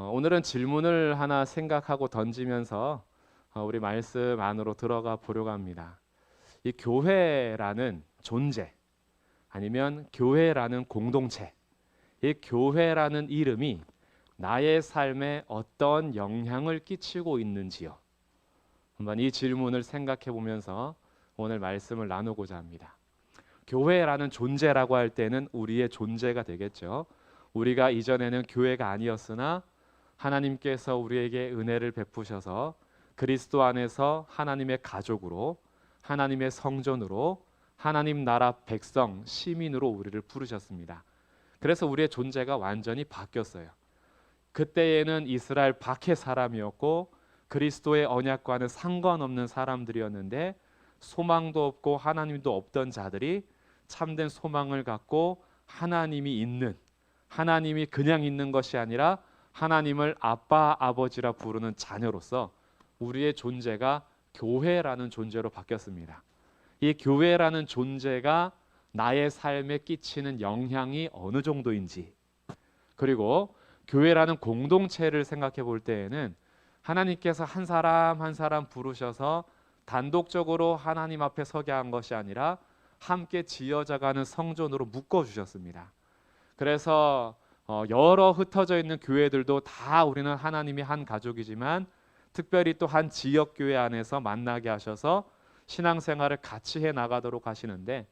오늘은 질문을 하나 생각하고 던지면서 우리 말씀 안으로 들어가 보려고 합니다. 이 교회라는 존재 아니면 교회라는 공동체, 이 교회라는 이름이 나의 삶에 어떤 영향을 끼치고 있는지요. 한번 이 질문을 생각해 보면서 오늘 말씀을 나누고자 합니다. 교회라는 존재라고 할 때는 우리의 존재가 되겠죠. 우리가 이전에는 교회가 아니었으나 하나님께서 우리에게 은혜를 베푸셔서 그리스도 안에서 하나님의 가족으로, 하나님의 성전으로, 하나님 나라 백성, 시민으로 우리를 부르셨습니다. 그래서 우리의 존재가 완전히 바뀌었어요. 그때에는 이스라엘 밖의 사람이었고 그리스도의 언약과는 상관없는 사람들이었는데, 소망도 없고 하나님도 없던 자들이 참된 소망을 갖고 하나님이 있는, 하나님이 그냥 있는 것이 아니라 하나님을 아빠 아버지라 부르는 자녀로서 우리의 존재가 교회라는 존재로 바뀌었습니다. 이 교회라는 존재가 나의 삶에 끼치는 영향이 어느 정도인지, 그리고 교회라는 공동체를 생각해 볼 때에는 하나님께서 한 사람 한 사람 부르셔서 단독적으로 하나님 앞에 서게 한 것이 아니라 함께 지어져가는 성전으로 묶어 주셨습니다. 그래서 여러 흩어져 있는 교회들도 다 우리는 하나님이 한 가족이지만, 특별히 또 한 지역 교회 안에서 만나게 하셔서 신앙생활을 같이 해 나가도록 하시는데,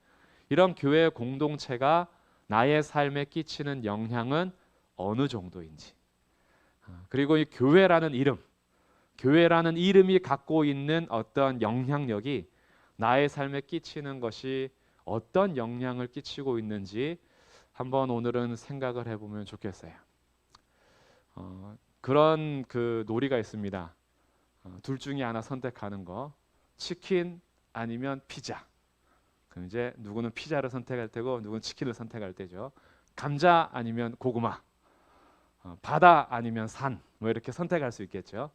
이런 교회 공동체가 나의 삶에 끼치는 영향은 어느 정도인지, 그리고 이 교회라는 이름, 교회라는 이름이 갖고 있는 어떤 영향력이 나의 삶에 끼치는 것이 어떤 영향을 끼치고 있는지 한번 오늘은 생각을 해보면 좋겠어요. 그런 그 놀이가 있습니다. 둘 중에 하나 선택하는 거, 치킨 아니면 피자. 그럼 이제 누구는 피자를 선택할 때고 누구는 치킨을 선택할 때죠. 감자 아니면 고구마, 바다 아니면 산, 뭐 이렇게 선택할 수 있겠죠.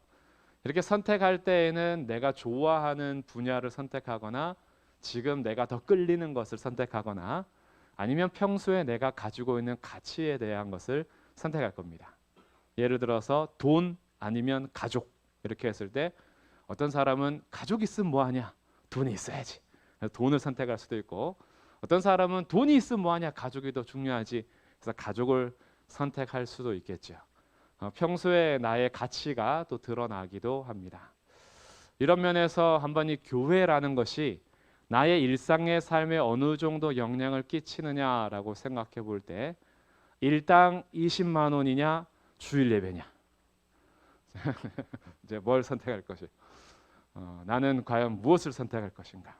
이렇게 선택할 때에는 내가 좋아하는 분야를 선택하거나 지금 내가 더 끌리는 것을 선택하거나 아니면 평소에 내가 가지고 있는 가치에 대한 것을 선택할 겁니다. 예를 들어서 돈 아니면 가족, 이렇게 했을 때 어떤 사람은 가족 있으면 뭐하냐, 돈이 있어야지, 돈을 선택할 수도 있고, 어떤 사람은 돈이 있으면 뭐하냐, 가족이 더 중요하지, 그래서 가족을 선택할 수도 있겠죠. 평소에 나의 가치가 또 드러나기도 합니다. 이런 면에서 한번 이 교회라는 것이 나의 일상의 삶에 어느 정도 영향을 끼치느냐라고 생각해 볼 때, 일당 20만 원이냐 주일 예배냐, 이제 뭘 선택할 것이, 나는 과연 무엇을 선택할 것인가.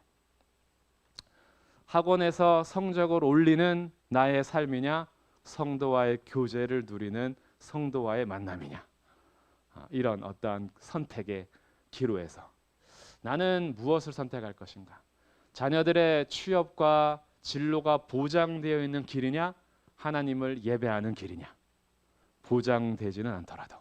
학원에서 성적을 올리는 나의 삶이냐, 성도와의 교제를 누리는 성도와의 만남이냐, 이런 어떠한 선택의 기로에서 나는 무엇을 선택할 것인가. 자녀들의 취업과 진로가 보장되어 있는 길이냐, 하나님을 예배하는 길이냐. 보장되지는 않더라도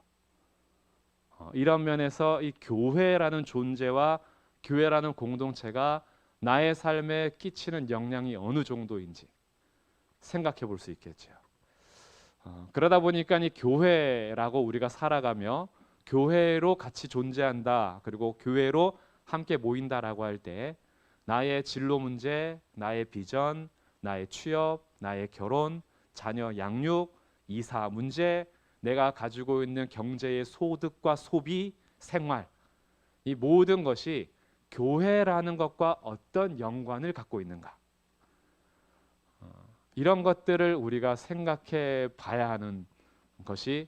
이런 면에서 이 교회라는 존재와 교회라는 공동체가 나의 삶에 끼치는 영향이 어느 정도인지 생각해 볼 수 있겠죠. 그러다 보니까 이 교회라고 우리가 살아가며 교회로 같이 존재한다, 그리고 교회로 함께 모인다라고 할 때 나의 진로 문제, 나의 비전, 나의 취업, 나의 결혼, 자녀 양육, 이사 문제, 내가 가지고 있는 경제의 소득과 소비, 생활, 이 모든 것이 교회라는 것과 어떤 연관을 갖고 있는가, 이런 것들을 우리가 생각해 봐야 하는 것이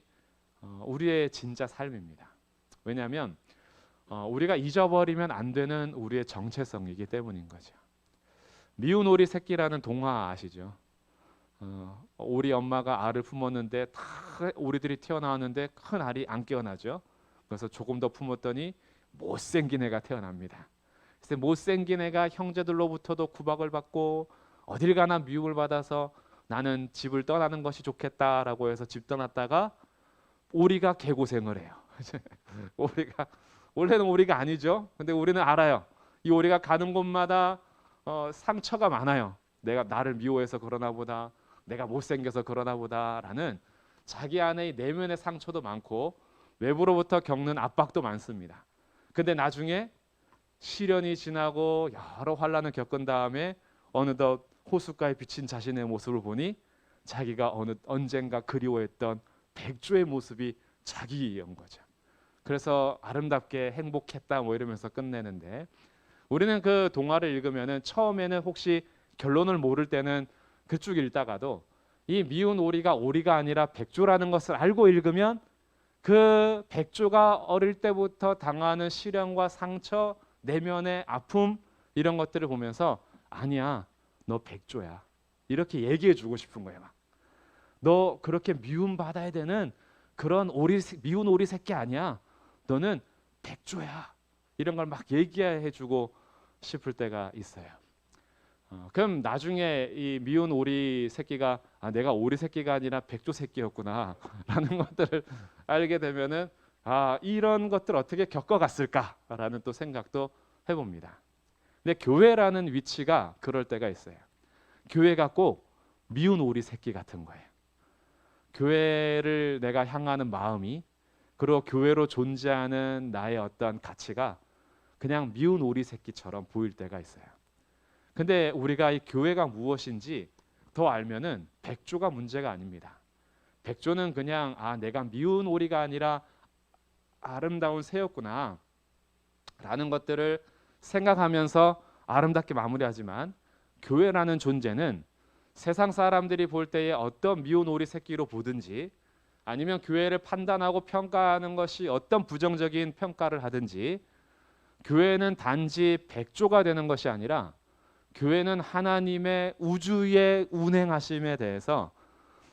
우리의 진짜 삶입니다. 왜냐하면 우리가 잊어버리면 안 되는 우리의 정체성이기 때문인 거죠. 미운 오리 새끼라는 동화 아시죠? 오리 엄마가 알을 품었는데 다 오리들이 튀어나왔는데 큰 알이 안 깨어나죠. 그래서 조금 더 품었더니 못생긴 애가 태어납니다. 그래서 못생긴 애가 형제들로부터도 구박을 받고 어딜 가나 미움을 받아서 나는 집을 떠나는 것이 좋겠다라고 해서 집 떠났다가 오리가 개고생을 해요. 오리가 원래는 오리가 아니죠. 근데 우리는 알아요. 이 오리가 가는 곳마다 상처가 많아요. 내가 나를 미워해서 그러나 보다, 내가 못생겨서 그러나 보다라는 자기 안의 내면의 상처도 많고 외부로부터 겪는 압박도 많습니다. 근데 나중에 시련이 지나고 여러 환난을 겪은 다음에 어느덧 호숫가에 비친 자신의 모습을 보니 자기가 언젠가 그리워했던 백조의 모습이 자기인 거죠. 그래서 아름답게 행복했다 뭐 이러면서 끝내는데, 우리는 그 동화를 읽으면은 처음에는 혹시 결론을 모를 때는 그쭉 읽다가도 이 미운 오리가 오리가 아니라 백조라는 것을 알고 읽으면 그 백조가 어릴 때부터 당하는 시련과 상처, 내면의 아픔, 이런 것들을 보면서 아니야, 너 백조야, 이렇게 얘기해 주고 싶은 거예요. 너 그렇게 미움 받아야 되는 그런 미운 오리 새끼 아니야, 너는 백조야, 이런 걸 막 얘기해 주고 싶을 때가 있어요. 그럼 나중에 이 미운 오리 새끼가 내가 오리 새끼가 아니라 백조 새끼였구나 라는 것들을 알게 되면은 이런 것들 어떻게 겪어갔을까라는 또 생각도 해봅니다. 근데 교회라는 위치가 그럴 때가 있어요. 교회가 꼭 미운 오리 새끼 같은 거예요. 교회를 내가 향하는 마음이, 그리고 교회로 존재하는 나의 어떤 가치가 그냥 미운 오리 새끼처럼 보일 때가 있어요. 근데 우리가 이 교회가 무엇인지 더 알면은 백조가 문제가 아닙니다. 백조는 그냥 내가 미운 오리가 아니라 아름다운 새였구나 라는 것들을 생각하면서 아름답게 마무리하지만, 교회라는 존재는 세상 사람들이 볼 때에 어떤 미운 오리 새끼로 보든지, 아니면 교회를 판단하고 평가하는 것이 어떤 부정적인 평가를 하든지, 교회는 단지 백조가 되는 것이 아니라 교회는 하나님의 우주의 운행하심에 대해서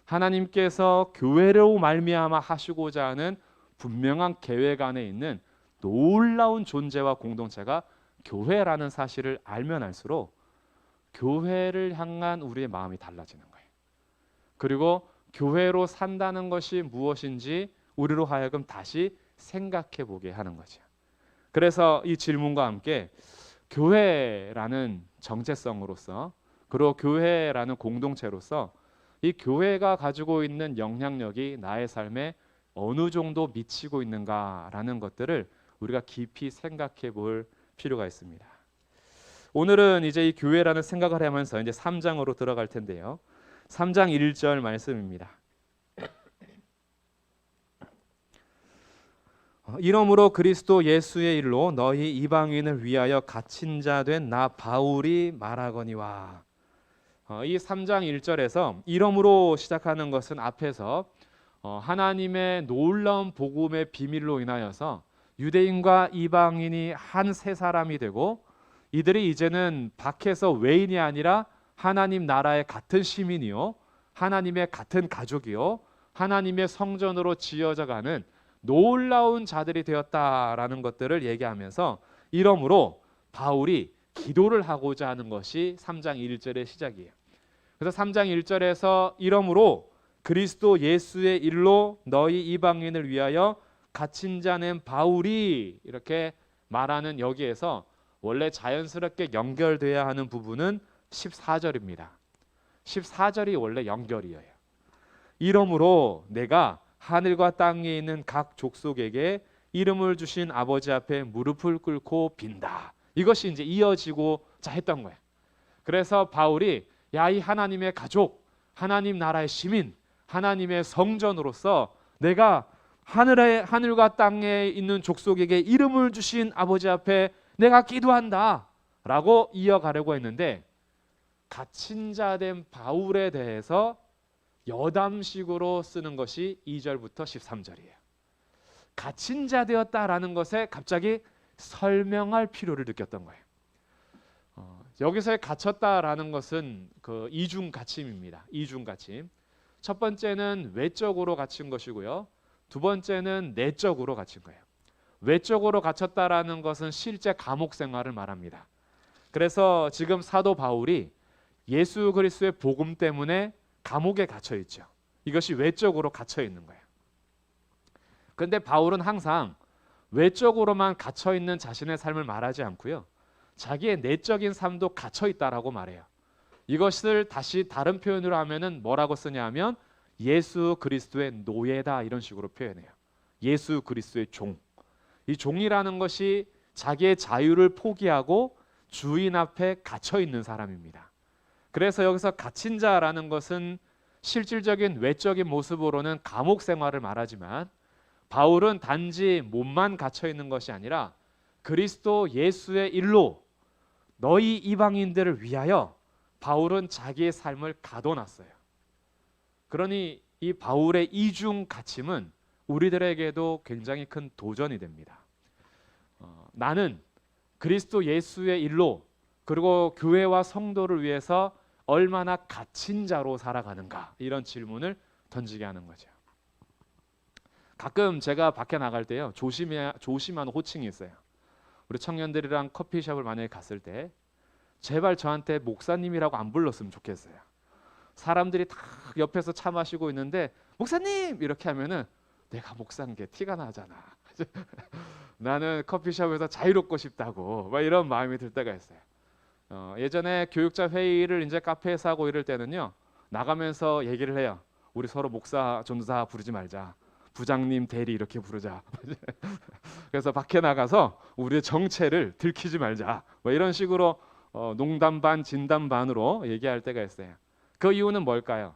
하나님께서 교회로 말미암아 하시고자 하는 분명한 계획 안에 있는 놀라운 존재와 공동체가 교회라는 사실을 알면 알수록 교회를 향한 우리의 마음이 달라지는 거예요. 그리고 교회로 산다는 것이 무엇인지 우리로 하여금 다시 생각해 보게 하는 거죠. 그래서 이 질문과 함께 교회라는 정체성으로서, 그리고 교회라는 공동체로서 이 교회가 가지고 있는 영향력이 나의 삶에 어느 정도 미치고 있는가라는 것들을 우리가 깊이 생각해 볼 필요가 있습니다. 오늘은 이제 이 교회라는 생각을 하면서 이제 3장으로 들어갈 텐데요. 3장 1절 말씀입니다. 이러므로 그리스도 예수의 일로 너희 이방인을 위하여 갇힌 자 된 나 바울이 말하거니와. 이 3장 1절에서 이러므로 시작하는 것은 앞에서 하나님의 놀라운 복음의 비밀로 인하여서 유대인과 이방인이 한 세 사람이 되고, 이들이 이제는 밖에서 외인이 아니라 하나님 나라의 같은 시민이요, 하나님의 같은 가족이요, 하나님의 성전으로 지어져 가는 놀라운 자들이 되었다라는 것들을 얘기하면서, 이러므로 바울이 기도를 하고자 하는 것이 3장 1절의 시작이에요. 그래서 3장 1절에서 이러므로 그리스도 예수의 일로 너희 이방인을 위하여 갇힌 자는 바울이, 이렇게 말하는 여기에서 원래 자연스럽게 연결돼야 하는 부분은 14절입니다. 14절이 원래 연결이에요. 이러므로 내가 하늘과 땅에 있는 각 족속에게 이름을 주신 아버지 앞에 무릎을 꿇고 빈다. 이것이 이제 이어지고자 했던 거예요. 그래서 바울이 이 하나님의 가족, 하나님 나라의 시민, 하나님의 성전으로서 내가 하늘과 땅에 있는 족속에게 이름을 주신 아버지 앞에 내가 기도한다 라고 이어가려고 했는데, 갇힌 자 된 바울에 대해서 여담식으로 쓰는 것이 2절부터 13절이에요. 갇힌 자 되었다라는 것에 갑자기 설명할 필요를 느꼈던 거예요. 여기서의 갇혔다라는 것은 그 이중 갇힘입니다. 이중 갇힘. 첫 번째는 외적으로 갇힌 것이고요, 두 번째는 내적으로 갇힌 거예요. 외적으로 갇혔다라는 것은 실제 감옥 생활을 말합니다. 그래서 지금 사도 바울이 예수 그리스도의 복음 때문에 감옥에 갇혀 있죠. 이것이 외적으로 갇혀 있는 거예요. 그런데 바울은 항상 외적으로만 갇혀 있는 자신의 삶을 말하지 않고요, 자기의 내적인 삶도 갇혀 있다라고 말해요. 이것을 다시 다른 표현으로 하면은 뭐라고 쓰냐면 예수 그리스도의 노예다 이런 식으로 표현해요. 예수 그리스도의 종. 이 종이라는 것이 자기의 자유를 포기하고 주인 앞에 갇혀 있는 사람입니다. 그래서 여기서 갇힌 자라는 것은 실질적인 외적인 모습으로는 감옥 생활을 말하지만 바울은 단지 몸만 갇혀 있는 것이 아니라 그리스도 예수의 일로 너희 이방인들을 위하여 바울은 자기의 삶을 가둬놨어요. 그러니 이 바울의 이중 갇힘은 우리들에게도 굉장히 큰 도전이 됩니다. 나는 그리스도 예수의 일로 그리고 교회와 성도를 위해서 얼마나 갇힌 자로 살아가는가 이런 질문을 던지게 하는 거죠. 가끔 제가 밖에 나갈 때요 조심하는 호칭이 있어요. 우리 청년들이랑 커피숍을 만약에 갔을 때 제발 저한테 목사님이라고 안 불렀으면 좋겠어요. 사람들이 다 옆에서 차 마시고 있는데 목사님 이렇게 하면은 내가 목사인 게 티가 나잖아. 나는 커피숍에서 자유롭고 싶다고 막 이런 마음이 들 때가 있어요. 예전에 교육자 회의를 이제 카페에서 하고 이럴 때는요 나가면서 얘기를 해요. 우리 서로 목사, 전도사 부르지 말자. 부장님, 대리 이렇게 부르자. 그래서 밖에 나가서 우리의 정체를 들키지 말자. 뭐 이런 식으로 농담 반 진담 반으로 얘기할 때가 있어요. 그 이유는 뭘까요?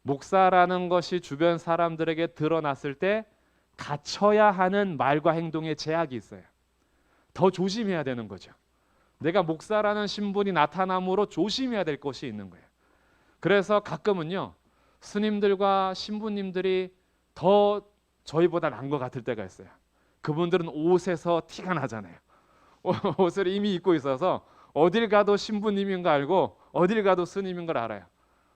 목사라는 것이 주변 사람들에게 드러났을 때 갖춰야 하는 말과 행동에 제약이 있어요. 더 조심해야 되는 거죠. 내가 목사라는 신분이 나타남으로 조심해야 될 것이 있는 거예요. 그래서 가끔은요 스님들과 신부님들이 더 저희보다 나은 것 같을 때가 있어요. 그분들은 옷에서 티가 나잖아요. 옷을 이미 입고 있어서 어딜 가도 신부님인 거 알고 어딜 가도 스님인 걸 알아요.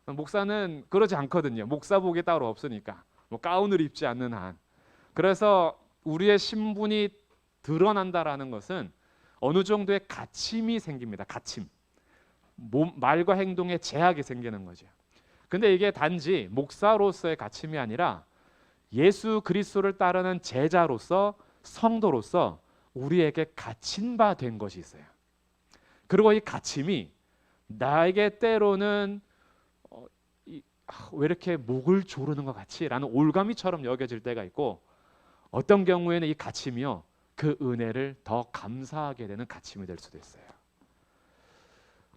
목사는 그러지 않거든요. 목사복이 따로 없으니까 뭐 가운을 입지 않는 한. 그래서 우리의 신분이 드러난다라는 것은 어느 정도의 갇힘이 생깁니다. 갇힘. 말과 행동에 제약이 생기는 거죠. 근데 이게 단지 목사로서의 갇힘이 아니라 예수 그리스도를 따르는 제자로서 성도로서 우리에게 갇힌 바 된 것이 있어요. 그리고 이 갇힘이 나에게 때로는 왜 이렇게 목을 조르는 것 같이 라는 올가미처럼 여겨질 때가 있고 어떤 경우에는 이 갇힘이요 그 은혜를 더 감사하게 되는 갇힘이 될 수도 있어요.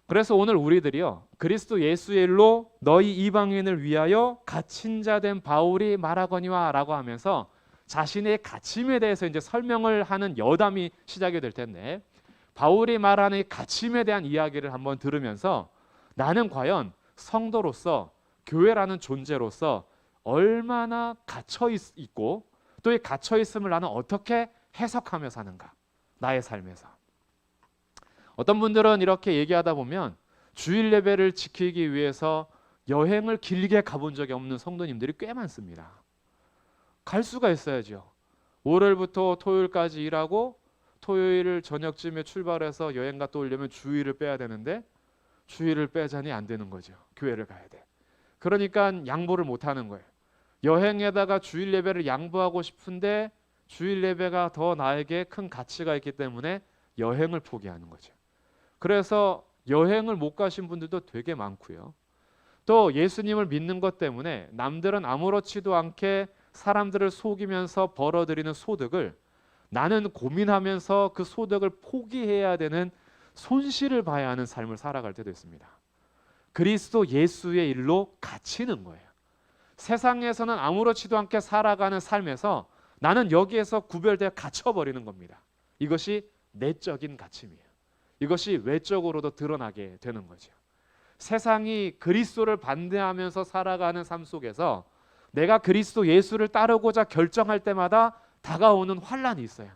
그래서 오늘 우리들이요 그리스도 예수의 일로 너희 이방인을 위하여 갇힌 자 된 바울이 말하거니와 라고 하면서 자신의 갇힘에 대해서 이제 설명을 하는 여담이 시작이 될 텐데 바울이 말하는 이 갇힘에 대한 이야기를 한번 들으면서 나는 과연 성도로서 교회라는 존재로서 얼마나 갇혀 있고 또 이 갇혀 있음을 나는 어떻게 해석하며 사는가 나의 삶에서. 어떤 분들은 이렇게 얘기하다 보면 주일 예배를 지키기 위해서 여행을 길게 가본 적이 없는 성도님들이 꽤 많습니다. 갈 수가 있어야죠. 월요일부터 토요일까지 일하고 토요일 저녁쯤에 출발해서 여행 갔다 오려면 주일을 빼야 되는데 주일을 빼자니 안 되는 거죠. 교회를 가야 돼. 그러니까 양보를 못 하는 거예요. 여행에다가 주일 예배를 양보하고 싶은데 주일 예배가 더 나에게 큰 가치가 있기 때문에 여행을 포기하는 거죠. 그래서 여행을 못 가신 분들도 되게 많고요. 또 예수님을 믿는 것 때문에 남들은 아무렇지도 않게 사람들을 속이면서 벌어들이는 소득을 나는 고민하면서 그 소득을 포기해야 되는 손실을 봐야 하는 삶을 살아갈 때도 있습니다. 그리스도 예수의 일로 갇히는 거예요. 세상에서는 아무렇지도 않게 살아가는 삶에서 나는 여기에서 구별되어 갇혀버리는 겁니다. 이것이 내적인 갇힘이에요. 이것이 외적으로도 드러나게 되는 거죠. 세상이 그리스도를 반대하면서 살아가는 삶 속에서 내가 그리스도 예수를 따르고자 결정할 때마다 다가오는 환란이 있어요.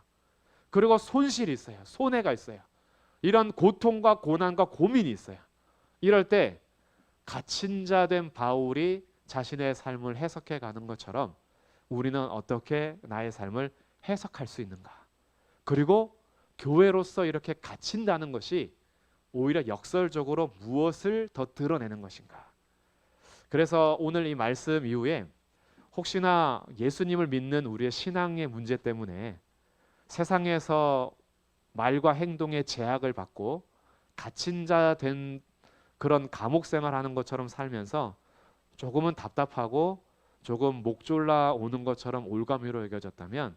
그리고 손실이 있어요. 손해가 있어요. 이런 고통과 고난과 고민이 있어요. 이럴 때 갇힌 자 된 바울이 자신의 삶을 해석해 가는 것처럼 우리는 어떻게 나의 삶을 해석할 수 있는가? 그리고 교회로서 이렇게 갇힌다는 것이 오히려 역설적으로 무엇을 더 드러내는 것인가? 그래서 오늘 이 말씀 이후에 혹시나 예수님을 믿는 우리의 신앙의 문제 때문에 세상에서 말과 행동의 제약을 받고 갇힌 자 된 그런 감옥 생활하는 것처럼 살면서 조금은 답답하고 조금 목 졸라 오는 것처럼 올가미로 여겨졌다면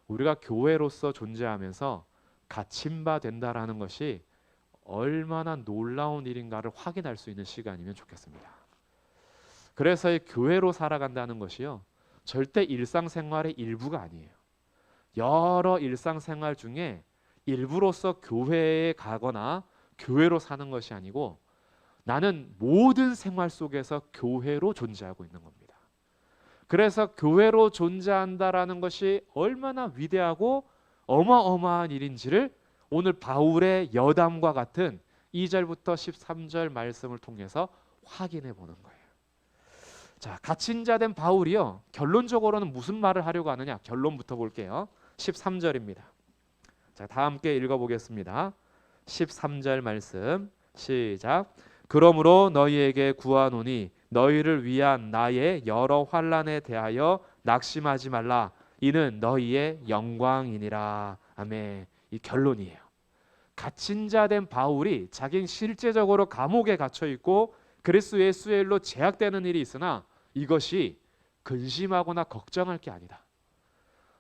우리가 교회로서 존재하면서 갇힌 바 된다라는 것이 얼마나 놀라운 일인가를 확인할 수 있는 시간이면 좋겠습니다. 그래서 이 교회로 살아간다는 것이요, 절대 일상생활의 일부가 아니에요. 여러 일상생활 중에 일부로서 교회에 가거나 교회로 사는 것이 아니고 나는 모든 생활 속에서 교회로 존재하고 있는 겁니다. 그래서 교회로 존재한다라는 것이 얼마나 위대하고 어마어마한 일인지를 오늘 바울의 여담과 같은 2절부터 13절 말씀을 통해서 확인해 보는 거예요. 자, 갇힌 자 된 바울이요, 결론적으로는 무슨 말을 하려고 하느냐? 결론부터 볼게요. 13절입니다. 자, 다 함께 읽어보겠습니다. 13절 말씀 시작. 그러므로 너희에게 구하노니 너희를 위한 나의 여러 환난에 대하여 낙심하지 말라. 이는 너희의 영광이니라. 아멘. 이 결론이에요. 갇힌 자 된 바울이 자기는 실제적으로 감옥에 갇혀 있고 그리스도 예수의 일로 제약되는 일이 있으나 이것이 근심하거나 걱정할 게 아니다.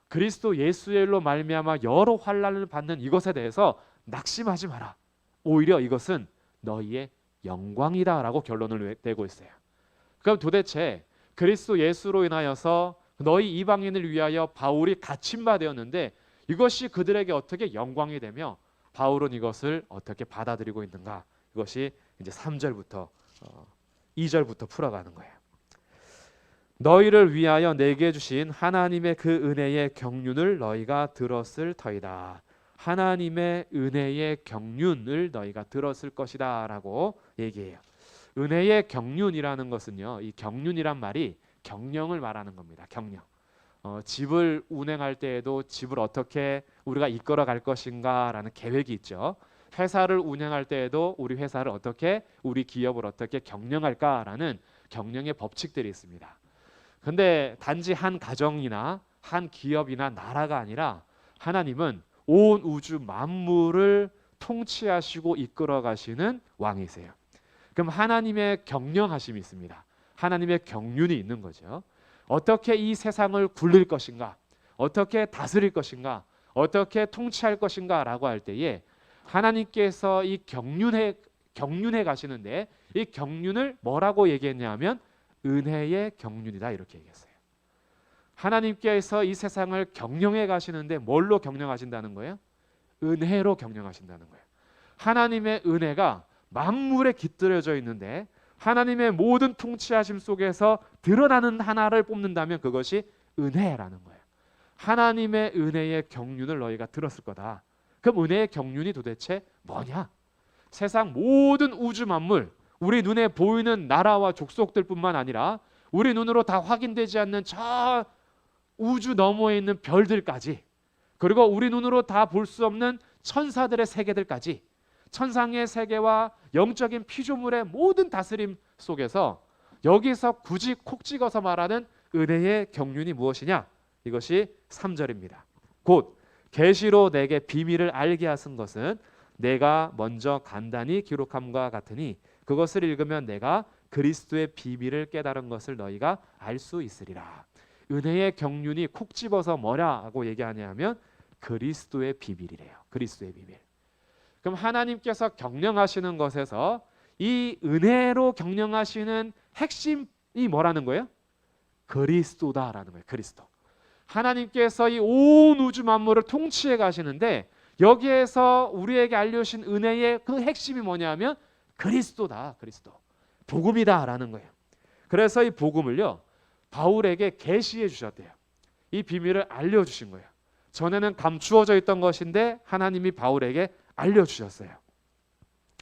그리스도 예수의 일로 말미암아 여러 환난을 받는 이것에 대해서 낙심하지 마라. 오히려 이것은 너희의 영광이다라고 결론을 내고 있어요. 그럼 도대체 그리스도 예수로 인하여서 너희 이방인을 위하여 바울이 갇힌 바 되었는데 이것이 그들에게 어떻게 영광이 되며 바울은 이것을 어떻게 받아들이고 있는가? 이것이 이제 3절부터 2절부터 풀어가는 거예요. 너희를 위하여 내게 주신 하나님의 그 은혜의 경륜을 너희가 들었을 터이다. 하나님의 은혜의 경륜을 너희가 들었을 것이다 라고 얘기해요. 은혜의 경륜이라는 것은요, 이 경륜이란 말이 경영을 말하는 겁니다. 경영. 집을 운행할 때에도 집을 어떻게 우리가 이끌어 갈 것인가 라는 계획이 있죠. 회사를 운영할 때에도 우리 회사를 어떻게, 우리 기업을 어떻게 경영할까라는 경영의 법칙들이 있습니다. 근데 단지 한 가정이나 한 기업이나 나라가 아니라 하나님은 온 우주 만물을 통치하시고 이끌어 가시는 왕이세요. 그럼 하나님의 경영하심이 있습니다. 하나님의 경륜이 있는 거죠. 어떻게 이 세상을 굴릴 것인가, 어떻게 다스릴 것인가, 어떻게 통치할 것인가 라고 할 때에 하나님께서 이 경륜해 가시는데 이 경륜을 뭐라고 얘기했냐면 은혜의 경륜이다 이렇게 얘기했어요. 하나님께서 이 세상을 경영해 가시는데 뭘로 경영하신다는 거예요? 은혜로 경영하신다는 거예요. 하나님의 은혜가 만물에 깃들여져 있는데 하나님의 모든 통치하심 속에서 드러나는 하나를 뽑는다면 그것이 은혜라는 거예요. 하나님의 은혜의 경륜을 너희가 들었을 거다. 그럼 은혜의 경륜이 도대체 뭐냐? 세상 모든 우주 만물, 우리 눈에 보이는 나라와 족속들뿐만 아니라 우리 눈으로 다 확인되지 않는 저 우주 너머에 있는 별들까지, 그리고 우리 눈으로 다 볼 수 없는 천사들의 세계들까지, 천상의 세계와 영적인 피조물의 모든 다스림 속에서 여기서 굳이 콕 찍어서 말하는 은혜의 경륜이 무엇이냐? 이것이 3절입니다. 곧 계시로 내게 비밀을 알게 하신 것은 내가 먼저 간단히 기록함과 같으니 그것을 읽으면 내가 그리스도의 비밀을 깨달은 것을 너희가 알 수 있으리라. 은혜의 경륜이 콕 집어서 뭐라고 얘기하냐면 그리스도의 비밀이래요. 그리스도의 비밀. 그럼 하나님께서 경영하시는 것에서 이 은혜로 경영하시는 핵심이 뭐라는 거예요? 그리스도다라는 거예요. 그리스도. 하나님께서 이 온 우주 만물을 통치해 가시는데 여기에서 우리에게 알려주신 은혜의 그 핵심이 뭐냐면 그리스도다. 그리스도. 복음이다라는 거예요. 그래서 이 복음을요, 바울에게 계시해 주셨대요. 이 비밀을 알려주신 거예요. 전에는 감추어져 있던 것인데 하나님이 바울에게 알려주셨어요.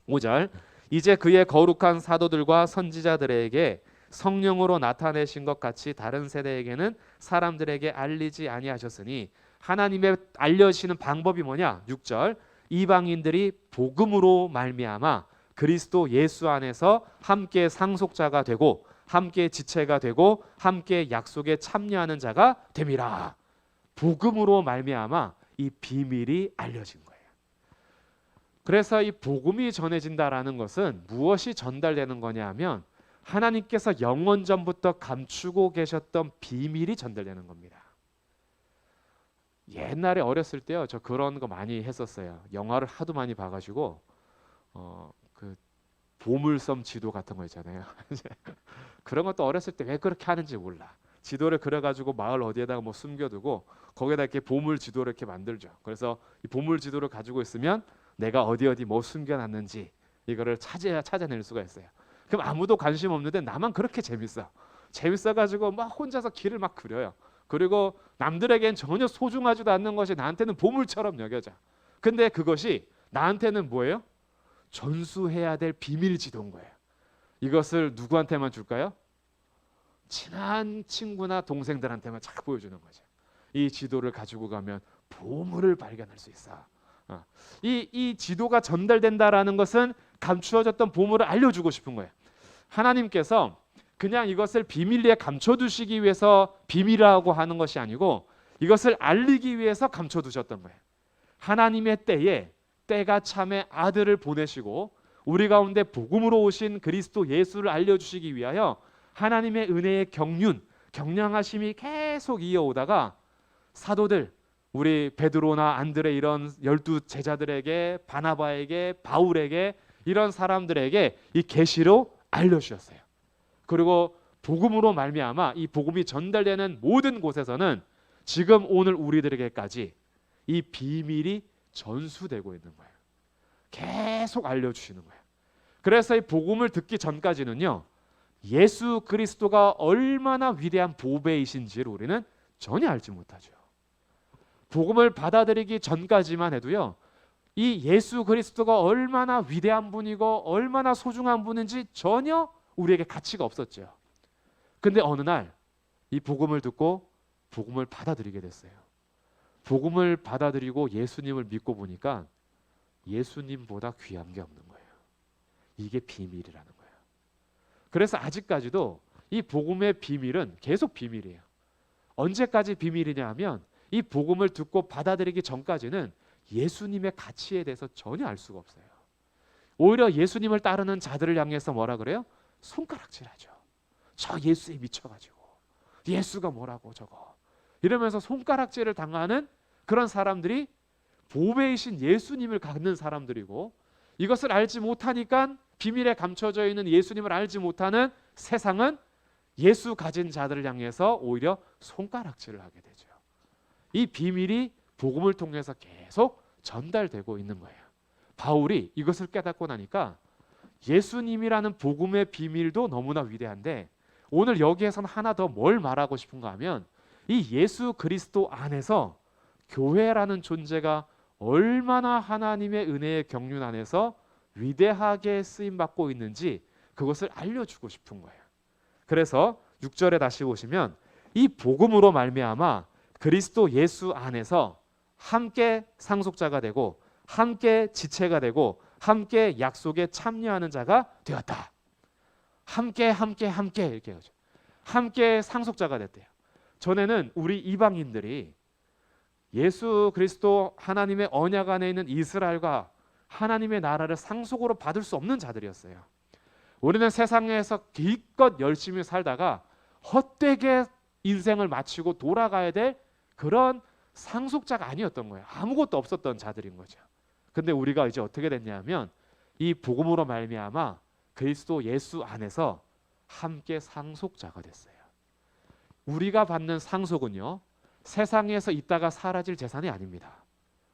5절. 이제 그의 거룩한 사도들과 선지자들에게 성령으로 나타내신 것 같이 다른 세대에게는 사람들에게 알리지 아니하셨으니 하나님의 알려주시는 방법이 뭐냐? 6절. 이방인들이 복음으로 말미암아 그리스도 예수 안에서 함께 상속자가 되고 함께 지체가 되고 함께 약속에 참여하는 자가 됨이라. 복음으로 말미암아 이 비밀이 알려진 거예요. 그래서 이 복음이 전해진다라는 것은 무엇이 전달되는 거냐 하면 하나님께서 영원 전부터 감추고 계셨던 비밀이 전달되는 겁니다. 옛날에 어렸을 때요, 저 그런 거 많이 했었어요. 영화를 하도 많이 봐가지고 그 보물섬 지도 같은 거 있잖아요. 그런 것도 어렸을 때 왜 그렇게 하는지 몰라. 지도를 그려가지고 마을 어디에다가 뭐 숨겨두고 거기에다 이렇게 보물 지도를 이렇게 만들죠. 그래서 이 보물 지도를 가지고 있으면 내가 어디 뭐 숨겨놨는지 이거를 찾아낼 수가 있어요. 그럼 아무도 관심 없는데 나만 그렇게 재밌어가지고 막 혼자서 길을 막 그려요. 그리고 남들에겐 전혀 소중하지도 않는 것이 나한테는 보물처럼 여겨져. 근데 그것이 나한테는 뭐예요? 전수해야 될 비밀 지도인 거예요. 이것을 누구한테만 줄까요? 친한 친구나 동생들한테만 잘 보여주는 거죠. 이 지도를 가지고 가면 보물을 발견할 수 있어. 이 지도가 전달된다라는 것은 감추어졌던 보물을 알려주고 싶은 거예요. 하나님께서 그냥 이것을 비밀리에 감춰두시기 위해서 비밀이라고 하는 것이 아니고 이것을 알리기 위해서 감춰두셨던 거예요. 하나님의 때가 참에 아들을 보내시고 우리 가운데 복음으로 오신 그리스도 예수를 알려주시기 위하여 하나님의 은혜의 경량하심이 계속 이어오다가 사도들, 우리 베드로나 안드레 이런 12 제자들에게, 바나바에게, 바울에게 이런 사람들에게 이 계시로 알려주셨어요. 그리고 복음으로 말미암아 이 복음이 전달되는 모든 곳에서는 지금 오늘 우리들에게까지 이 비밀이 전수되고 있는 거예요. 계속 알려주시는 거예요. 그래서 이 복음을 듣기 전까지는요, 예수 그리스도가 얼마나 위대한 보배이신지를 우리는 전혀 알지 못하죠. 복음을 받아들이기 전까지만 해도요, 이 예수 그리스도가 얼마나 위대한 분이고 얼마나 소중한 분인지 전혀 우리에게 가치가 없었죠. 근데 어느 날 이 복음을 듣고 복음을 받아들이게 됐어요. 복음을 받아들이고 예수님을 믿고 보니까 예수님보다 귀한 게 없는 거예요. 이게 비밀이라는 거예요. 그래서 아직까지도 이 복음의 비밀은 계속 비밀이에요. 언제까지 비밀이냐 하면 이 복음을 듣고 받아들이기 전까지는 예수님의 가치에 대해서 전혀 알 수가 없어요. 오히려 예수님을 따르는 자들을 향해서 뭐라 그래요? 손가락질하죠. 저 예수에 미쳐가지고 예수가 뭐라고 저거 이러면서 손가락질을 당하는 그런 사람들이 보배이신 예수님을 갖는 사람들이고, 이것을 알지 못하니까 비밀에 감춰져 있는 예수님을 알지 못하는 세상은 예수 가진 자들을 향해서 오히려 손가락질을 하게 되죠. 이 비밀이 복음을 통해서 계속 전달되고 있는 거예요. 바울이 이것을 깨닫고 나니까 예수님이라는 복음의 비밀도 너무나 위대한데, 오늘 여기에서는 하나 더 뭘 말하고 싶은가 하면 이 예수 그리스도 안에서 교회라는 존재가 얼마나 하나님의 은혜의 경륜 안에서 위대하게 쓰임받고 있는지 그것을 알려주고 싶은 거예요. 그래서 6절에 다시 보시면 이 복음으로 말미암아 그리스도 예수 안에서 함께 상속자가 되고 함께 지체가 되고 함께 약속에 참여하는 자가 되었다. 함께 이렇게 하죠. 함께 상속자가 됐대요. 전에는 우리 이방인들이 예수 그리스도 하나님의 언약 안에 있는 이스라엘과 하나님의 나라를 상속으로 받을 수 없는 자들이었어요. 우리는 세상에서 기껏 열심히 살다가 헛되게 인생을 마치고 돌아가야 될 그런 상속자가 아니었던 거예요. 아무것도 없었던 자들인 거죠. 근데 우리가 이제 어떻게 됐냐면 이 복음으로 말미암아 그리스도 예수 안에서 함께 상속자가 됐어요. 우리가 받는 상속은요, 세상에서 있다가 사라질 재산이 아닙니다.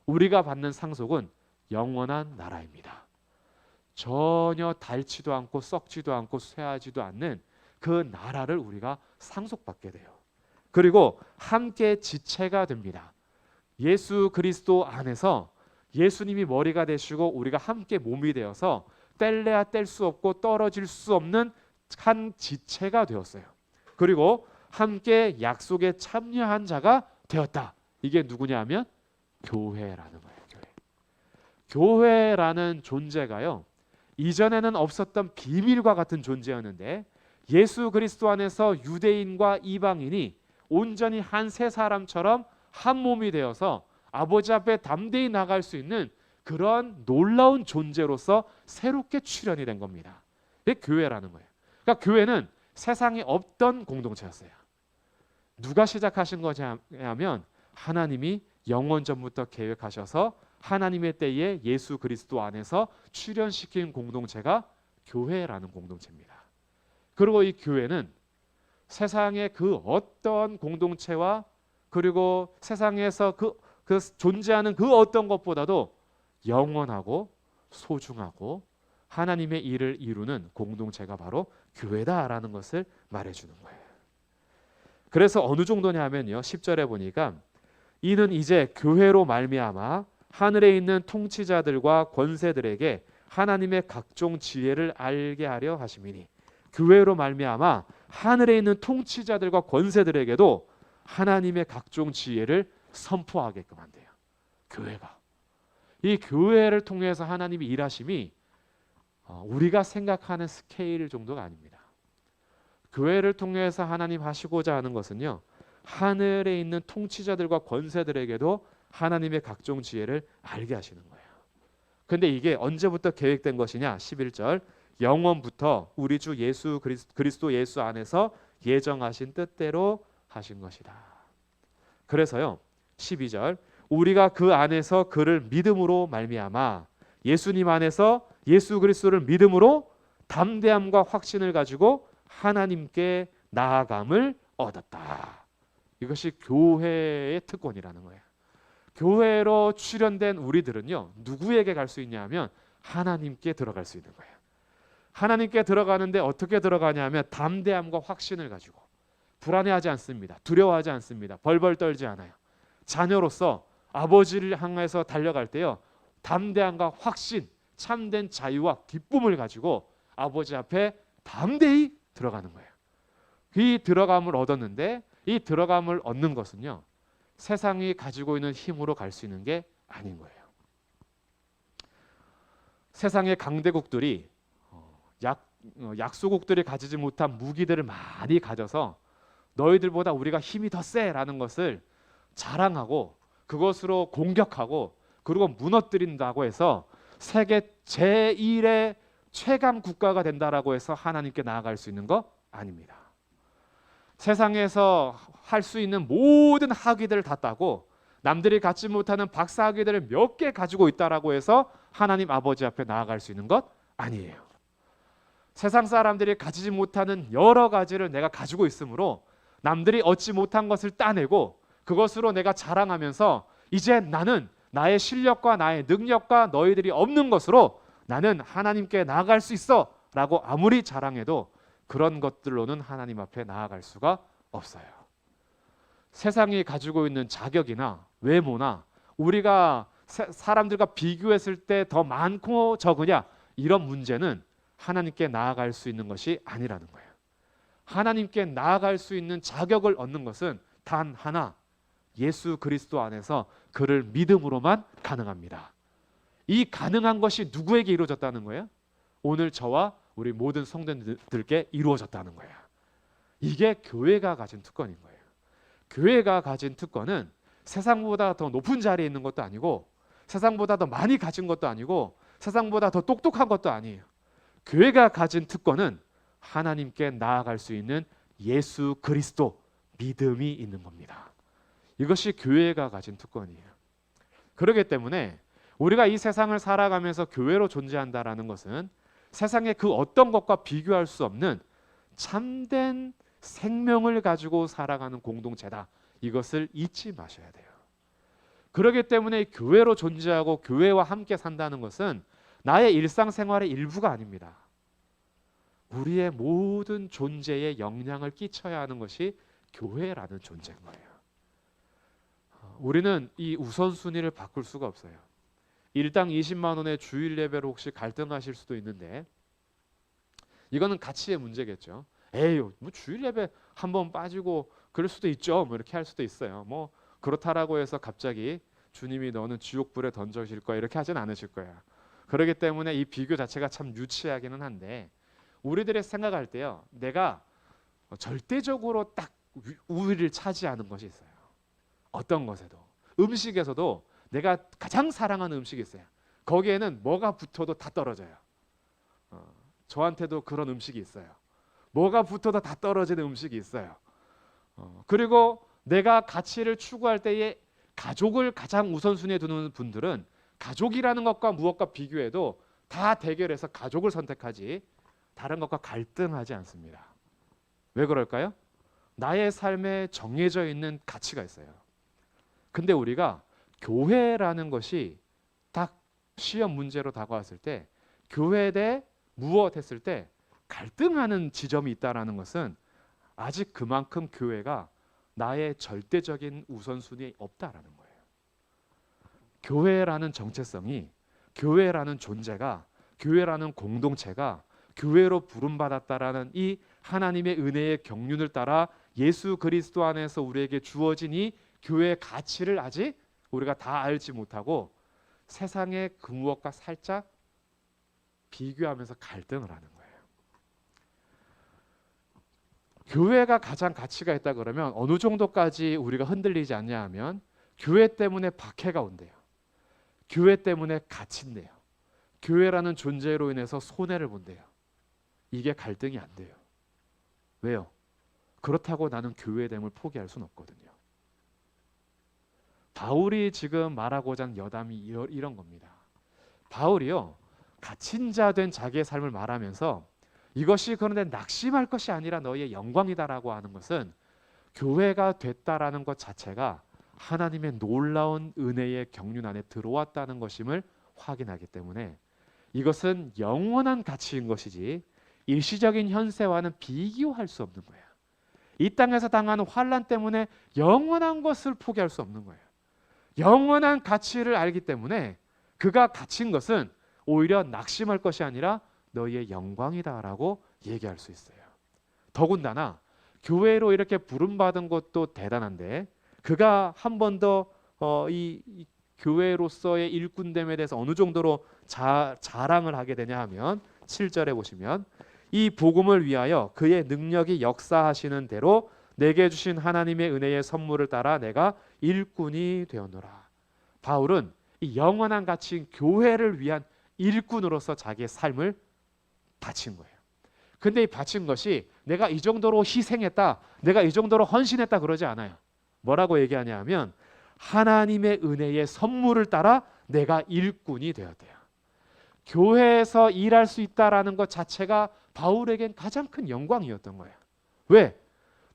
우리가 받는 상속은 영원한 나라입니다. 전혀 닳지도 않고 썩지도 않고 쇠하지도 않는 그 나라를 우리가 상속받게 돼요. 그리고 함께 지체가 됩니다. 예수 그리스도 안에서 예수님이 머리가 되시고 우리가 함께 몸이 되어서 뗄래야 뗄 수 없고 떨어질 수 없는 한 지체가 되었어요. 그리고 함께 약속에 참여한 자가 되었다. 이게 누구냐면 교회라는 거예요. 교회라는 존재가요, 이전에는 없었던 비밀과 같은 존재였는데 예수 그리스도 안에서 유대인과 이방인이 온전히 한 세 사람처럼 한 몸이 되어서 아버지 앞에 담대히 나갈 수 있는 그런 놀라운 존재로서 새롭게 출현이 된 겁니다. 이게 교회라는 거예요. 그러니까 교회는 세상에 없던 공동체였어요. 누가 시작하신 거냐면 하나님이 영원 전부터 계획하셔서 하나님의 때에 예수 그리스도 안에서 출현시킨 공동체가 교회라는 공동체입니다. 그리고 이 교회는 세상의 그 어떤 공동체와 그리고 세상에서 그 존재하는 그 어떤 것보다도 영원하고 소중하고 하나님의 일을 이루는 공동체가 바로 교회다라는 것을 말해주는 거예요. 그래서 어느 정도냐면요, 10절에 보니까 이는 이제 교회로 말미암아 하늘에 있는 통치자들과 권세들에게 하나님의 각종 지혜를 알게 하려 하심이니, 교회로 말미암아 하늘에 있는 통치자들과 권세들에게도 하나님의 각종 지혜를 선포하게끔 한대요. 교회가. 이 교회를 통해서 하나님이 일하심이 우리가 생각하는 스케일 정도가 아닙니다. 교회를 통해서 하나님 하시고자 하는 것은요, 하늘에 있는 통치자들과 권세들에게도 하나님의 각종 지혜를 알게 하시는 거예요. 근데 이게 언제부터 계획된 것이냐? 11절, 영원부터 우리 주 예수 그리스도 예수 안에서 예정하신 뜻대로 하신 것이다. 그래서요, 12절, 우리가 그 안에서 그를 믿음으로 말미암아 예수님 안에서 예수 그리스도를 믿음으로 담대함과 확신을 가지고 하나님께 나아감을 얻었다. 이것이 교회의 특권이라는 거예요. 교회로 출현된 우리들은요, 누구에게 갈 수 있냐 하면 하나님께 들어갈 수 있는 거예요. 하나님께 들어가는데 어떻게 들어가냐면 담대함과 확신을 가지고 불안해하지 않습니다. 두려워하지 않습니다. 벌벌 떨지 않아요. 자녀로서 아버지를 향해서 달려갈 때요, 담대함과 확신, 참된 자유와 기쁨을 가지고 아버지 앞에 담대히 들어가는 거예요. 이 들어감을 얻었는데, 이 들어감을 얻는 것은요, 세상이 가지고 있는 힘으로 갈 수 있는 게 아닌 거예요. 세상의 강대국들이 약소국들이 가지지 못한 무기들을 많이 가져서 너희들보다 우리가 힘이 더 세라는 것을 자랑하고 그것으로 공격하고 그리고 무너뜨린다고 해서 세계 제1의 최강 국가가 된다라고 해서 하나님께 나아갈 수 있는 거 아닙니다. 세상에서 할 수 있는 모든 학위들을 다 따고 남들이 갖지 못하는 박사 학위들을 몇 개 가지고 있다라고 해서 하나님 아버지 앞에 나아갈 수 있는 것 아니에요. 세상 사람들이 가지지 못하는 여러 가지를 내가 가지고 있으므로 남들이 얻지 못한 것을 따내고 그것으로 내가 자랑하면서 이제 나는 나의 실력과 나의 능력과 너희들이 없는 것으로 나는 하나님께 나아갈 수 있어 라고 아무리 자랑해도 그런 것들로는 하나님 앞에 나아갈 수가 없어요. 세상이 가지고 있는 자격이나 외모나 우리가 사람들과 비교했을 때 더 많고 적으냐, 이런 문제는 하나님께 나아갈 수 있는 것이 아니라는 거예요. 하나님께 나아갈 수 있는 자격을 얻는 것은 단 하나, 예수 그리스도 안에서 그를 믿음으로만 가능합니다. 이 가능한 것이 누구에게 이루어졌다는 거예요? 오늘 저와 우리 모든 성도들께 이루어졌다는 거예요. 이게 교회가 가진 특권인 거예요. 교회가 가진 특권은 세상보다 더 높은 자리에 있는 것도 아니고 세상보다 더 많이 가진 것도 아니고 세상보다 더 똑똑한 것도 아니에요. 교회가 가진 특권은 하나님께 나아갈 수 있는 예수 그리스도 믿음이 있는 겁니다. 이것이 교회가 가진 특권이에요. 그렇기 때문에 우리가 이 세상을 살아가면서 교회로 존재한다라는 것은 세상의 그 어떤 것과 비교할 수 없는 참된 생명을 가지고 살아가는 공동체다. 이것을 잊지 마셔야 돼요. 그렇기 때문에 교회로 존재하고 교회와 함께 산다는 것은 나의 일상생활의 일부가 아닙니다. 우리의 모든 존재에 영향을 끼쳐야 하는 것이 교회라는 존재인 거예요. 우리는 이 우선순위를 바꿀 수가 없어요. 일당 20만 원의 주일 예배로 혹시 갈등하실 수도 있는데 이거는 가치의 문제겠죠. 에이, 뭐 주일 예배 한 번 빠지고 그럴 수도 있죠. 뭐 이렇게 할 수도 있어요. 뭐 그렇다라고 해서 갑자기 주님이 너는 지옥불에 던져질 거야 이렇게 하진 않으실 거야. 그렇기 때문에 이 비교 자체가 참 유치하기는 한데 우리들의 생각할 때요, 내가 절대적으로 딱 우위를 차지하는 것이 있어요. 어떤 것에도, 음식에서도 내가 가장 사랑하는 음식이 있어요. 거기에는 뭐가 붙어도 다 떨어져요. 저한테도 그런 음식이 있어요. 뭐가 붙어도 다 떨어지는 음식이 있어요. 그리고 내가 가치를 추구할 때에 가족을 가장 우선순위에 두는 분들은 가족이라는 것과 무엇과 비교해도 다 대결해서 가족을 선택하지 다른 것과 갈등하지 않습니다. 왜 그럴까요? 나의 삶에 정해져 있는 가치가 있어요. 근데 우리가 교회라는 것이 딱 시험 문제로 다가왔을 때 교회에 대해 무엇 했을 때 갈등하는 지점이 있다는 것은 아직 그만큼 교회가 나의 절대적인 우선순위에 없다라는 거예요. 교회라는 정체성이, 교회라는 존재가, 교회라는 공동체가 교회로 부름받았다라는 이 하나님의 은혜의 경륜을 따라 예수 그리스도 안에서 우리에게 주어진 이 교회의 가치를 아직 우리가 다 알지 못하고 세상의 그 무엇과 살짝 비교하면서 갈등을 하는 거예요. 교회가 가장 가치가 있다 그러면 어느 정도까지 우리가 흔들리지 않냐 하면 교회 때문에 박해가 온대요. 교회 때문에 갇힌대요. 교회라는 존재로 인해서 손해를 본대요. 이게 갈등이 안 돼요. 왜요? 그렇다고 나는 교회됨을 포기할 수는 없거든요. 바울이 지금 말하고자 하는 여담이 이런 겁니다. 바울이요, 갇힌 자 된 자기의 삶을 말하면서 이것이 그런데 낙심할 것이 아니라 너희의 영광이다라고 하는 것은 교회가 됐다라는 것 자체가 하나님의 놀라운 은혜의 경륜 안에 들어왔다는 것임을 확인하기 때문에 이것은 영원한 가치인 것이지 일시적인 현세와는 비교할 수 없는 거예요. 이 땅에서 당하는 환난 때문에 영원한 것을 포기할 수 없는 거예요. 영원한 가치를 알기 때문에 그가 갇힌 것은 오히려 낙심할 것이 아니라 너희의 영광이다라고 얘기할 수 있어요. 더군다나 교회로 이렇게 부름받은 것도 대단한데 그가 한 번 더 이 교회로서의 일꾼됨에 대해서 어느 정도로 자랑을 하게 되냐 하면 7절에 보시면 이 복음을 위하여 그의 능력이 역사하시는 대로 내게 주신 하나님의 은혜의 선물을 따라 내가 일꾼이 되었노라. 바울은 이 영원한 가치인 교회를 위한 일꾼으로서 자기의 삶을 바친 거예요. 근데 이 바친 것이 내가 이 정도로 희생했다, 내가 이 정도로 헌신했다 그러지 않아요. 뭐라고 얘기하냐 하면 하나님의 은혜의 선물을 따라 내가 일꾼이 되었대요. 교회에서 일할 수 있다라는 것 자체가 바울에겐 가장 큰 영광이었던 거예요. 왜?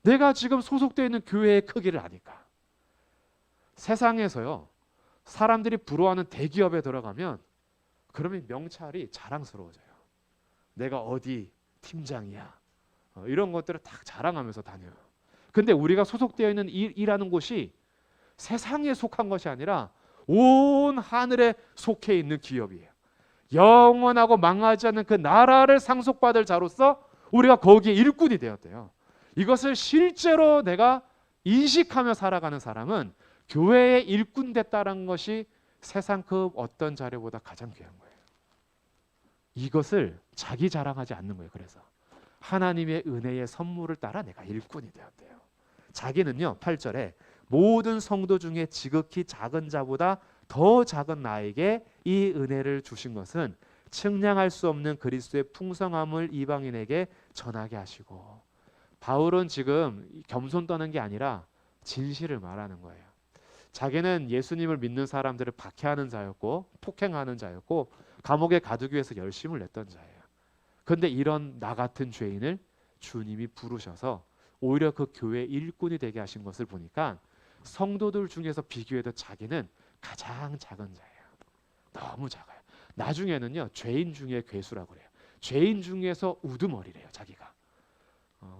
내가 지금 소속되어 있는 교회의 크기를 아니까. 세상에서요, 사람들이 부러워하는 대기업에 들어가면 그러면 명찰이 자랑스러워져요. 내가 어디 팀장이야. 이런 것들을 다 자랑하면서 다녀요. 근데 우리가 소속되어 있는 일하는 곳이 세상에 속한 것이 아니라 온 하늘에 속해 있는 기업이에요. 영원하고 망하지 않는 그 나라를 상속받을 자로서 우리가 거기에 일꾼이 되었대요. 이것을 실제로 내가 인식하며 살아가는 사람은 교회의 일꾼 됐다는 것이 세상 그 어떤 자료보다 가장 귀한 거예요. 이것을 자기 자랑하지 않는 거예요. 그래서 하나님의 은혜의 선물을 따라 내가 일꾼이 되었대요. 자기는요, 8절에 모든 성도 중에 지극히 작은 자보다 더 작은 나에게 이 은혜를 주신 것은 측량할 수 없는 그리스도의 풍성함을 이방인에게 전하게 하시고. 바울은 지금 겸손 떠는 게 아니라 진실을 말하는 거예요. 자기는 예수님을 믿는 사람들을 박해하는 자였고 폭행하는 자였고 감옥에 가두기 위해서 열심을 냈던 자예요. 그런데 이런 나 같은 죄인을 주님이 부르셔서 오히려 그 교회의 일꾼이 되게 하신 것을 보니까 성도들 중에서 비교해도 자기는 가장 작은 자예요. 너무 작아요. 나중에는요, 죄인 중에 괴수라고 그래요. 죄인 중에서 우두머리래요, 자기가.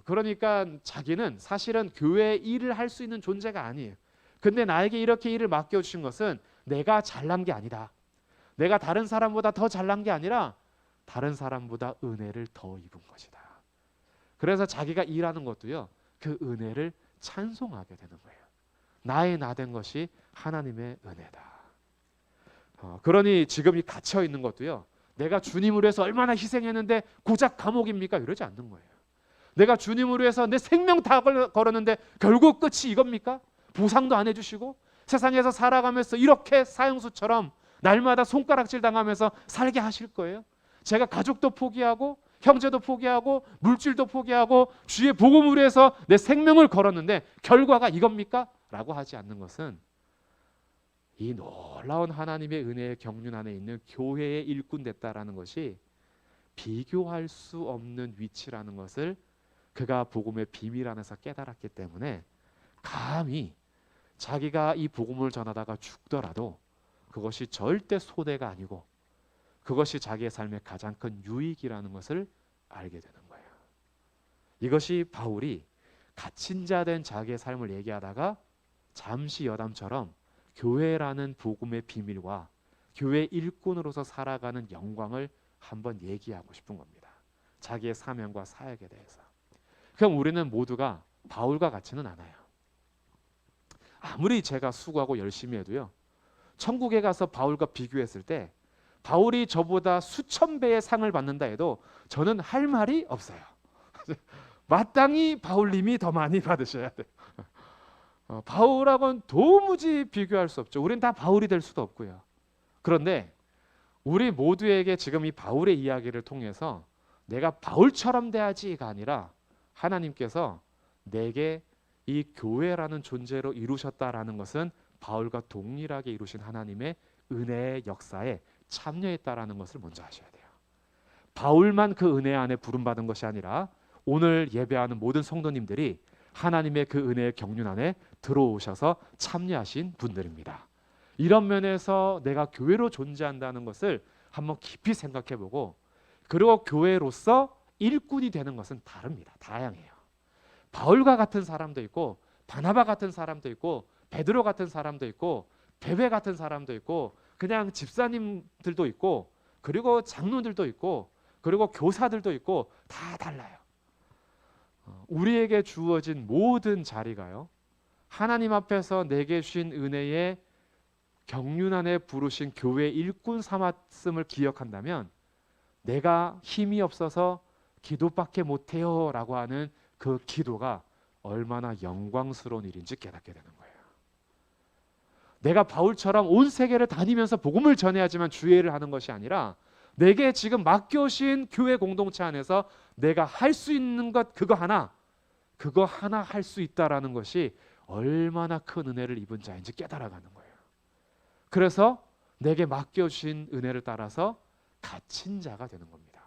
그러니까 자기는 사실은 교회의 일을 할 수 있는 존재가 아니에요. 근데 나에게 이렇게 일을 맡겨주신 것은 내가 잘난 게 아니다. 내가 다른 사람보다 더 잘난 게 아니라 다른 사람보다 은혜를 더 입은 것이다. 그래서 자기가 일하는 것도요, 그 은혜를 찬송하게 되는 거예요. 나의 나 된 것이 하나님의 은혜다. 그러니 지금 이 갇혀 있는 것도요, 내가 주님을 위해서 얼마나 희생했는데 고작 감옥입니까? 이러지 않는 거예요. 내가 주님을 위해서 내 생명 다 걸었는데 결국 끝이 이겁니까? 보상도 안 해주시고 세상에서 살아가면서 이렇게 사형수처럼 날마다 손가락질 당하면서 살게 하실 거예요. 제가 가족도 포기하고 형제도 포기하고 물질도 포기하고 주의 복음을 위해서 내 생명을 걸었는데 결과가 이겁니까? 라고 하지 않는 것은 이 놀라운 하나님의 은혜의 경륜 안에 있는 교회의 일꾼 됐다라는 것이 비교할 수 없는 위치라는 것을 그가 복음의 비밀 안에서 깨달았기 때문에 감히 자기가 이 복음을 전하다가 죽더라도 그것이 절대 손해가 아니고 그것이 자기의 삶의 가장 큰 유익이라는 것을 알게 되는 거예요. 이것이 바울이 갇힌 자 된 자기의 삶을 얘기하다가 잠시 여담처럼 교회라는 복음의 비밀과 교회 일꾼으로서 살아가는 영광을 한번 얘기하고 싶은 겁니다. 자기의 사명과 사역에 대해서. 그럼 우리는 모두가 바울과 같지는 않아요. 아무리 제가 수고하고 열심히 해도요, 천국에 가서 바울과 비교했을 때 바울이 저보다 수천 배의 상을 받는다 해도 저는 할 말이 없어요. 마땅히 바울님이 더 많이 받으셔야 돼요. 바울하고는 도무지 비교할 수 없죠. 우린 다 바울이 될 수도 없고요. 그런데 우리 모두에게 지금 이 바울의 이야기를 통해서 내가 바울처럼 돼야지가 아니라 하나님께서 내게 이 교회라는 존재로 이루셨다라는 것은 바울과 동일하게 이루신 하나님의 은혜의 역사에 참여했다라는 것을 먼저 아셔야 돼요. 바울만 그 은혜 안에 부름받은 것이 아니라 오늘 예배하는 모든 성도님들이 하나님의 그 은혜의 경륜 안에 들어오셔서 참여하신 분들입니다. 이런 면에서 내가 교회로 존재한다는 것을 한번 깊이 생각해보고 그리고 교회로서 일꾼이 되는 것은 다릅니다. 다양해요. 바울과 같은 사람도 있고 바나바 같은 사람도 있고 베드로 같은 사람도 있고 베베 같은 사람도 있고 그냥 집사님들도 있고 그리고 장로들도 있고 그리고 교사들도 있고 다 달라요. 우리에게 주어진 모든 자리가요, 하나님 앞에서 내게 주신 은혜의 경륜 안에 부르신 교회 일꾼 삼았음을 기억한다면 내가 힘이 없어서 기도밖에 못해요 라고 하는 그 기도가 얼마나 영광스러운 일인지 깨닫게 되는 거예요. 내가 바울처럼 온 세계를 다니면서 복음을 전해야지만 주의를 하는 것이 아니라 내게 지금 맡겨진 교회 공동체 안에서 내가 할 수 있는 것 그거 하나 할 수 있다라는 것이 얼마나 큰 은혜를 입은 자인지 깨달아가는 거예요. 그래서 내게 맡겨주신 은혜를 따라서 갇힌 자가 되는 겁니다.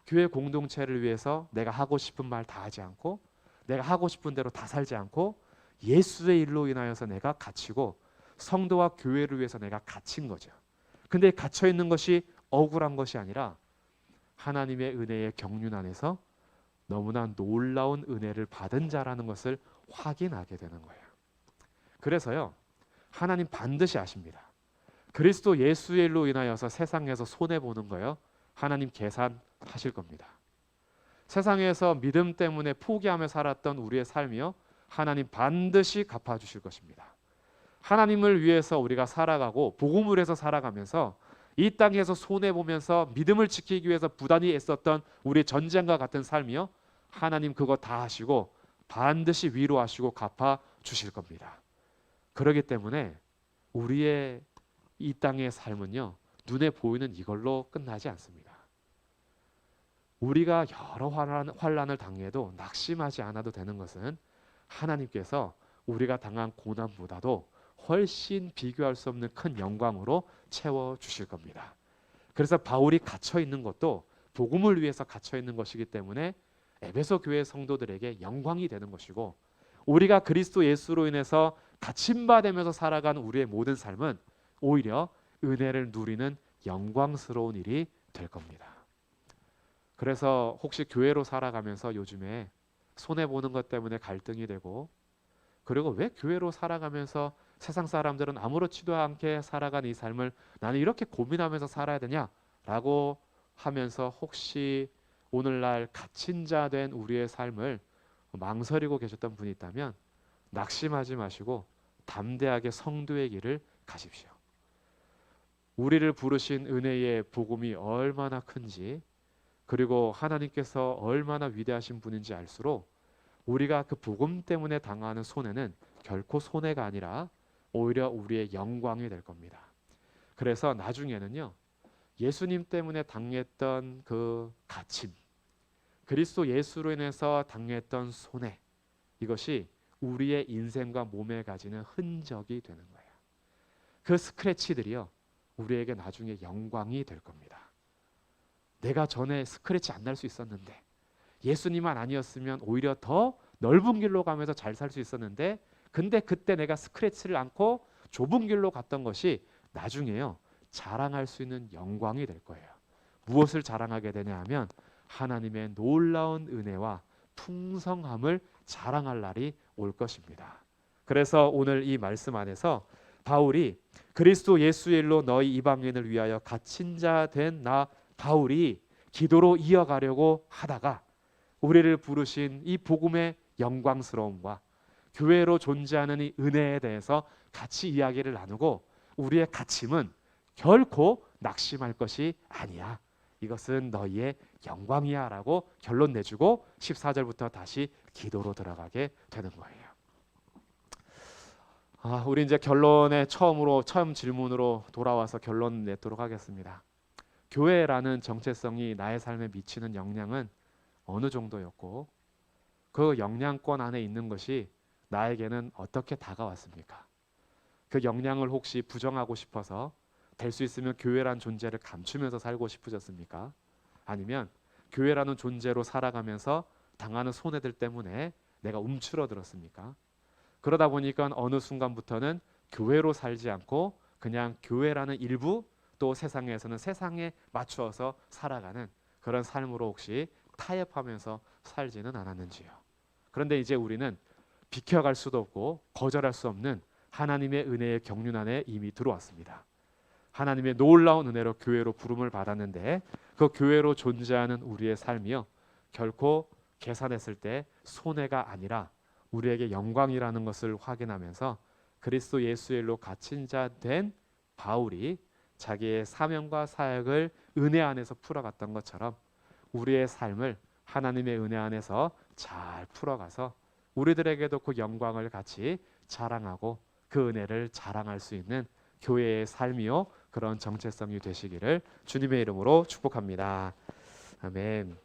교회 공동체를 위해서 내가 하고 싶은 말 다 하지 않고 내가 하고 싶은 대로 다 살지 않고 예수의 일로 인하여서 내가 갇히고 성도와 교회를 위해서 내가 갇힌 거죠. 근데 갇혀 있는 것이 억울한 것이 아니라 하나님의 은혜의 경륜 안에서 너무나 놀라운 은혜를 받은 자라는 것을 확인하게 되는 거예요. 그래서요, 하나님 반드시 아십니다. 그리스도 예수의 일로 인하여서 세상에서 손해보는 거요, 하나님 계산하실 겁니다. 세상에서 믿음 때문에 포기하며 살았던 우리의 삶이요, 하나님 반드시 갚아주실 것입니다. 하나님을 위해서 우리가 살아가고 복음을 위해서 살아가면서 이 땅에서 손해보면서 믿음을 지키기 위해서 부단히 애썼던 우리 전쟁과 같은 삶이요, 하나님 그거 다 하시고 반드시 위로하시고 갚아주실 겁니다. 그렇기 때문에 우리의 이 땅의 삶은요, 눈에 보이는 이걸로 끝나지 않습니다. 우리가 여러 환난을 당해도 낙심하지 않아도 되는 것은 하나님께서 우리가 당한 고난보다도 훨씬 비교할 수 없는 큰 영광으로 채워주실 겁니다. 그래서 바울이 갇혀 있는 것도 복음을 위해서 갇혀 있는 것이기 때문에 에베소 교회 성도들에게 영광이 되는 것이고, 우리가 그리스도 예수로 인해서 갇힌 바 되면서 살아가는 우리의 모든 삶은 오히려 은혜를 누리는 영광스러운 일이 될 겁니다. 그래서 혹시 교회로 살아가면서 요즘에 손해보는 것 때문에 갈등이 되고, 그리고 왜 교회로 살아가면서 세상 사람들은 아무렇지도 않게 살아간 이 삶을 나는 이렇게 고민하면서 살아야 되냐라고 하면서 혹시 오늘날 갇힌 자 된 우리의 삶을 망설이고 계셨던 분이 있다면 낙심하지 마시고 담대하게 성도의 길을 가십시오. 우리를 부르신 은혜의 복음이 얼마나 큰지, 그리고 하나님께서 얼마나 위대하신 분인지 알수록 우리가 그 복음 때문에 당하는 손해는 결코 손해가 아니라 오히려 우리의 영광이 될 겁니다. 그래서 나중에는요, 예수님 때문에 당했던 그 갇힘, 그리스도 예수로 인해서 당했던 손해, 이것이 우리의 인생과 몸에 가지는 흔적이 되는 거예요. 그 스크래치들이요, 우리에게 나중에 영광이 될 겁니다. 내가 전에 스크래치 안 날 수 있었는데, 예수님만 아니었으면 오히려 더 넓은 길로 가면서 잘 살 수 있었는데, 근데 그때 내가 스크래치를 않고 좁은 길로 갔던 것이 나중에요, 자랑할 수 있는 영광이 될 거예요. 무엇을 자랑하게 되냐 하면 하나님의 놀라운 은혜와 풍성함을 자랑할 날이 올 것입니다. 그래서 오늘 이 말씀 안에서 바울이 그리스도 예수의 일로 너희 이방인을 위하여 갇힌 자 된 나 바울이 기도로 이어가려고 하다가 우리를 부르신 이 복음의 영광스러움과 교회로 존재하는 이 은혜에 대해서 같이 이야기를 나누고, 우리의 갇힘은 결코 낙심할 것이 아니야, 이것은 너희의 영광이야 라고 결론 내주고 14절부터 다시 기도로 들어가게 되는 거예요. 우리 이제 결론에 처음 질문으로 돌아와서 결론 내도록 하겠습니다. 교회라는 정체성이 나의 삶에 미치는 영향은 어느 정도였고, 그 영향권 안에 있는 것이 나에게는 어떻게 다가왔습니까? 그 영향을 혹시 부정하고 싶어서 될 수 있으면 교회란 존재를 감추면서 살고 싶으셨습니까? 아니면 교회라는 존재로 살아가면서 당하는 손해들 때문에 내가 움츠러들었습니까? 그러다 보니까 어느 순간부터는 교회로 살지 않고 그냥 교회라는 일부, 또 세상에서는 세상에 맞추어서 살아가는 그런 삶으로 혹시 타협하면서 살지는 않았는지요? 그런데 이제 우리는 비켜갈 수도 없고 거절할 수 없는 하나님의 은혜의 경륜 안에 이미 들어왔습니다. 하나님의 놀라운 은혜로 교회로 부름을 받았는데, 그 교회로 존재하는 우리의 삶이요, 결코 계산했을 때 손해가 아니라 우리에게 영광이라는 것을 확인하면서 그리스도 예수의 일로 갇힌 자 된 바울이 자기의 사명과 사역을 은혜 안에서 풀어갔던 것처럼 우리의 삶을 하나님의 은혜 안에서 잘 풀어가서 우리들에게도 그 영광을 같이 자랑하고 그 은혜를 자랑할 수 있는 교회의 삶이요, 그런 정체성이 되시기를 주님의 이름으로 축복합니다. 아멘.